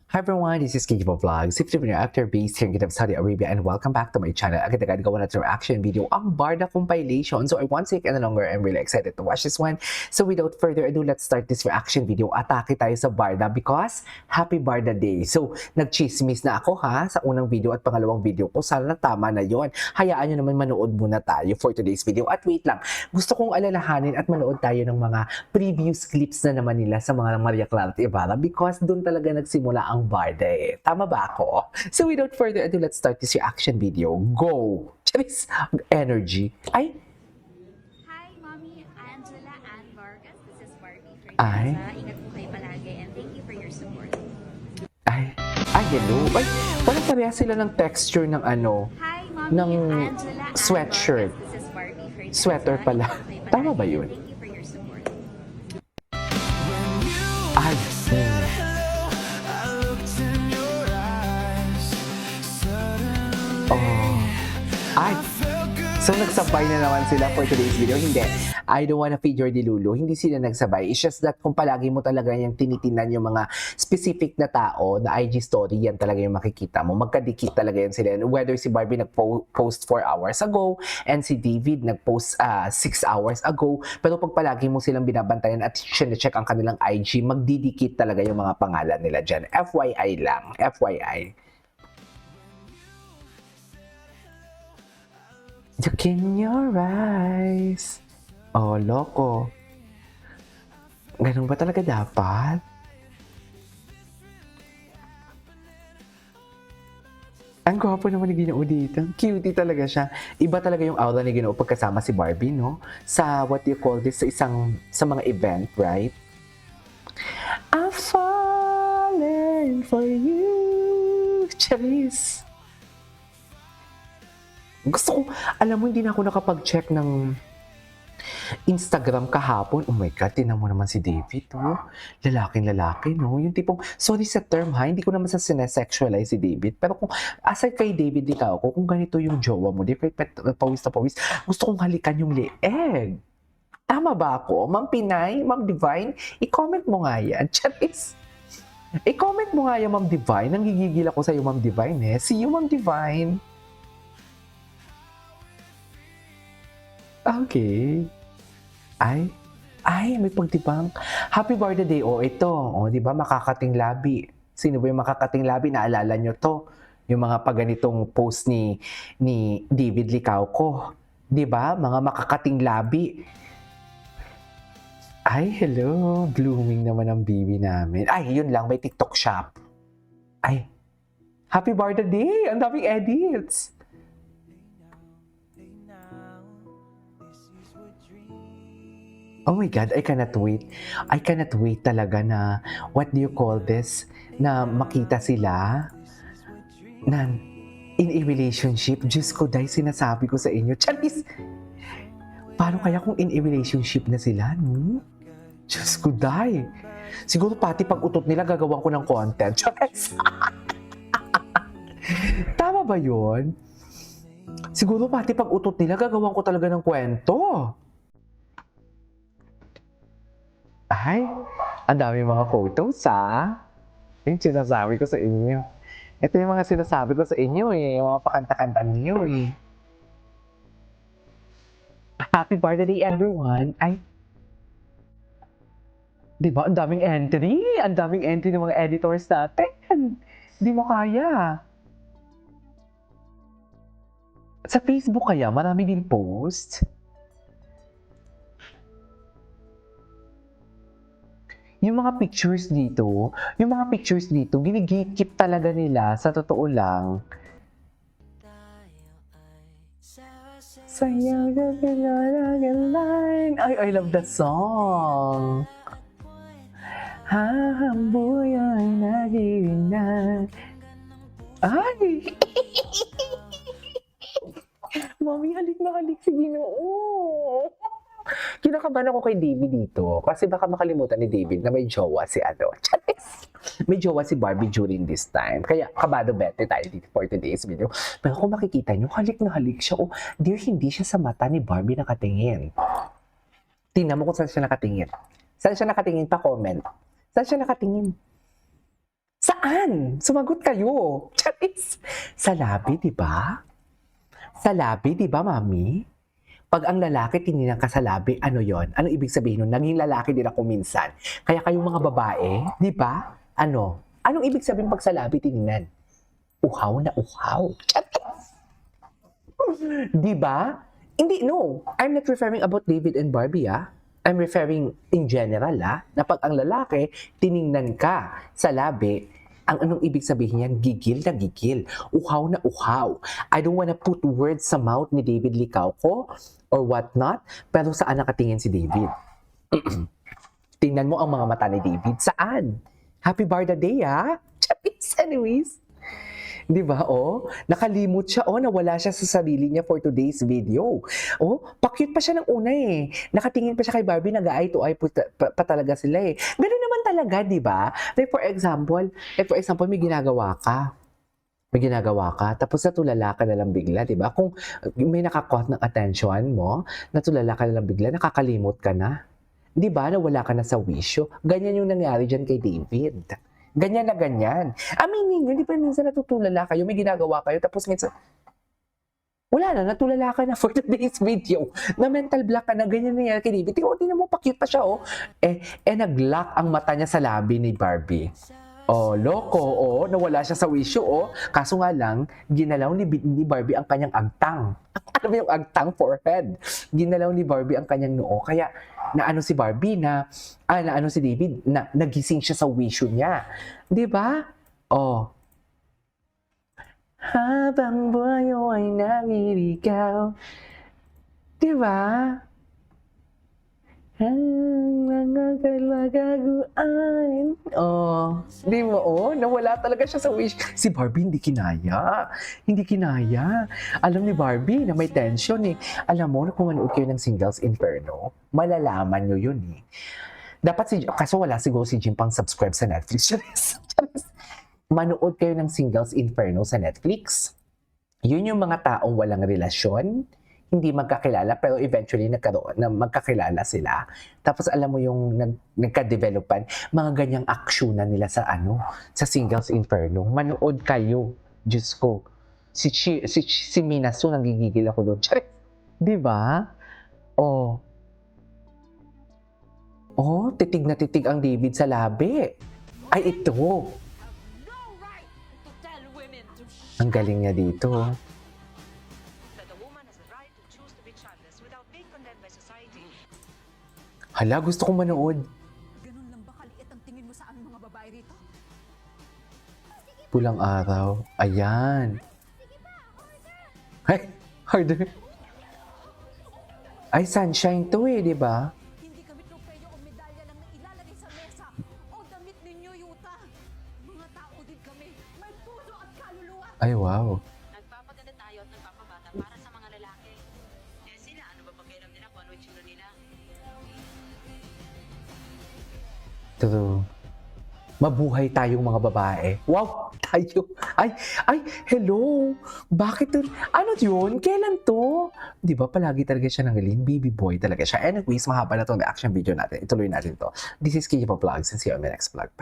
Hi everyone, this is Kiki Vlogs. If you're new actor based here in Saudi Arabia, and welcome back to my channel. Agad-agad gawa natin reaction video ang Barda compilation. So I won't take any longer. I'm really excited to watch this one. So without further ado, let's start this reaction video. Atake tayo sa Barda because Happy Barda Day. So nagchismis na ako sa unang video at pangalawang video ko. Sana tama na yon. Hayaan nyo naman manood muna tayo for today's video. At wait lang, gusto kong alalahanin at manood tayo ng mga previous clips na naman nila sa mga Maria Clara at Ibarra because doon talaga nagsimula ang Barda eh. Tama ba ako? So without further ado, let's start this reaction video. Go! Charis! Energy. Ay! Hi, Mommy Angela Ann Vargas. This is Barbie Ay. Fernandez. Ingat po kayo palagi and thank you for your support. Ay! Ay, hello! Ay! Walang pareha sila ng texture ng ano. Hi, Mommy Ng Angela Ann sweatshirt. Vargas. This is Barbie Fernandez. Sweater pala. Ingat po kayo Tama ba palagi yun? and thank you for your support. Ay! Oh. Ay! So nagsabay na naman sila for today's video. Hindi. I don't wanna feed your dilulu. Hindi sila nagsabay. It's just that kung palagi mo talaga yung tinitingnan yung mga specific na tao na IG story, yan talaga yung makikita mo. Magkadikit talaga yan sila. Whether si Barbie nag-post 4 hours ago and si David nag-post 6 hours ago. Pero pag palagi mo silang binabantayan at check ang kanilang IG, magdidikit talaga yung mga pangalan nila dyan. FYI lang. FYI. Look in your eyes. Oh, loko. Ganun ba talaga dapat? Ang gwapo naman ni Ginoo dito. Cutie talaga siya. Iba talaga yung aura ni Ginoo pagkasama si Barbie, no? Sa, what do you call this? Sa mga event, right? I'm falling for you. Charis. Gusto ko, alam mo, hindi na ako nakapag-check ng Instagram kahapon. Oh my God, tinan mo naman si David, oh. Lalaking-lalaki, no? Yung tipong, sorry sa term hindi ko naman sa sinesexualize si David. Pero kung, aside kay David, ikaw ko, kung ganito yung jowa mo, different pawis na pawis, gusto kong halikan yung leeg. Tama ba ako? Ma'am Pinay, Ma'am Divine, i-comment mo nga yan. Charis. I-comment mo nga yan, Ma'am Divine. Nanggigigil ako sa'yo, Ma'am Divine, eh. See you, Ma'am Divine. Okay. Ay, may pagtibang. Happy Barda Day. Oh, ito. Oh, di ba? Makakating labi. Sino ba yung makakating labi? Naalala nyo to? Yung mga paganitong post ni David Licauco. Di ba? Mga makakating labi. Ay, hello. Blooming naman ang baby namin. Ay, yun lang. May TikTok shop. Ay. Happy Barda Day. Ang daming edits. Oh my God, I cannot wait. I cannot wait talaga na, what do you call this? Na makita sila na in a relationship. Diyos ko, dahil sinasabi ko sa inyo. Charis! Paano kaya kung in a relationship na sila, no? Diyos ko, dahil. Siguro pati pag utot nila, gagawan ko ng content. Charis! Tama ba yun? Siguro pati pag utot nila, gagawan ko talaga ng kwento. Ay, ang dami mga photos, Yung sinasabi ko sa inyo. Ito yung mga sinasabi ko sa inyo, yung mga pakanta-kanta niyo, Happy birthday, everyone. Ay, di ba? Ang daming entry. Ang daming entry ng mga editors natin. Di mo kaya. Sa Facebook kaya, marami din post. Yung mga pictures dito, ginigikip talaga nila sa totoo lang. Sayang line. Ay, I love that song. Hahamboy ay nagiwinan. Ay! Mami, halik na halik si Ginoo. Kinakabahan ako kay David dito kasi baka makalimutan ni David na may jowa si Charis. May jowa si Barbie during this time. Kaya kabado bete tayo dito for today's video. Pero kung makikita nyo, halik na halik siya. Oh, dear, hindi siya sa mata ni Barbie nakatingin. Tingnan mo kung saan siya nakatingin. Saan siya nakatingin pa comment? Saan siya nakatingin? Saan? Sumagot kayo. Charis. Sa labi, di ba? Sa labi, di ba, mami? Pag ang lalaki tinignan ka sa labi, ano yon? Ano ibig sabihin nun? Naging lalaki din ako minsan. Kaya kayong mga babae, di ba? Ano? Anong ibig sabihin pag sa labi tinignan? Uhaw na uhaw. Di ba? Hindi, no. I'm not referring about David and Barbie, ah. I'm referring in general, ah, na pag ang lalaki, tiningnan ka sa labi, ang anong ibig sabihin yan? Gigil na gigil. Uhaw na uhaw. I don't wanna put words sa mouth ni David Licauco or whatnot, pero saan nakatingin si David? Tingnan mo ang mga mata ni David. Saan? Happy Barda Day, ah. Anyways. Di ba, oh? Nakalimot siya, oh, nawala siya sa sarili niya for today's video. Oh, pa-cute pa siya ng una eh. Nakatingin pa siya kay Barbie, nag-eye to eye pa talaga sila eh. Ganun naman talaga, di ba? Like for example, may ginagawa ka. Tapos natulala ka na lang bigla, di ba? Kung may nakakot ng attention mo, natulala ka na lang bigla, nakakalimot ka na. Di ba? Nawala ka na sa wisyo. Ganyan yung nangyari dyan kay David. Ganyan na ganyan. Aminin nyo, di ba minsan natutulala kayo, may ginagawa kayo, tapos minsan, wala na, natulala ka na for today's video. Na mental block ka na, ganyan na yan kay David. Tingnan mo, pa-cute pa siya, oh. Nag-lock ang mata niya sa labi ni Barbie. Oh, loko, oh, nawala siya sa wisyo, oh. Kaso nga lang, ginalaw ni Barbie ang kanyang agtang. Alam mo yung agtang forehead? Ginalaw ni Barbie ang kanyang noo. Kaya, naano si Barbie naano si David, nagising siya sa wisyo niya. Di ba? Oh. Habang buhay ay nangyirigaw. Di ba? Ang mga kalagaguan. Oh, di mo, oh, nawala talaga siya sa wish. Si Barbie hindi kinaya. Hindi kinaya. Alam ni Barbie na may tension eh. Alam mo, kung manood kayo ng Singles Inferno, malalaman nyo yun eh. Dapat kaso wala siguro si Jim pang subscribe sa Netflix. Manood kayo ng Singles Inferno sa Netflix. Yun yung mga taong walang relasyon, hindi magkakilala, pero eventually magkakilala sila. Tapos alam mo yung nagka-developan, mga ganyang aksyonan nila sa Singles Inferno. Manood kayo. Diyos ko. Si Minaso, nagigigil ako doon. Di ba? Oh. Oh, titig na titig ang David sa labi. Ay, ito. Ang galing niya dito. Hala, gusto kong manood. Ganun lang ba kaliit ang tingin mo sa aming mga babae rito? Pulang araw. Ayan. Ay, harder. Ay, sunshine to eh, di ba? Hindi kami tropeyo o medalya lang na ilalagay sa mesa o damit ninyo, Yuta. Mga tao din kami. May puso at kaluluwa. Ay, wow. Nagpapaganda tayo at nagpapabata para sa mga lalaki. Eh sila, ano ba pakialam nila kung ano itsura nila? True. Mabuhay tayong mga babae. Wow, tayo. Ay, hello. Bakit? Ano yun? Kailan to? Di ba palagi talaga siya nangaling? Baby boy talaga siya. Anyways, mahaba na itong reaction video natin. Ituloy natin to. This is Kiki Vlogs and see you on my next vlog. Bye.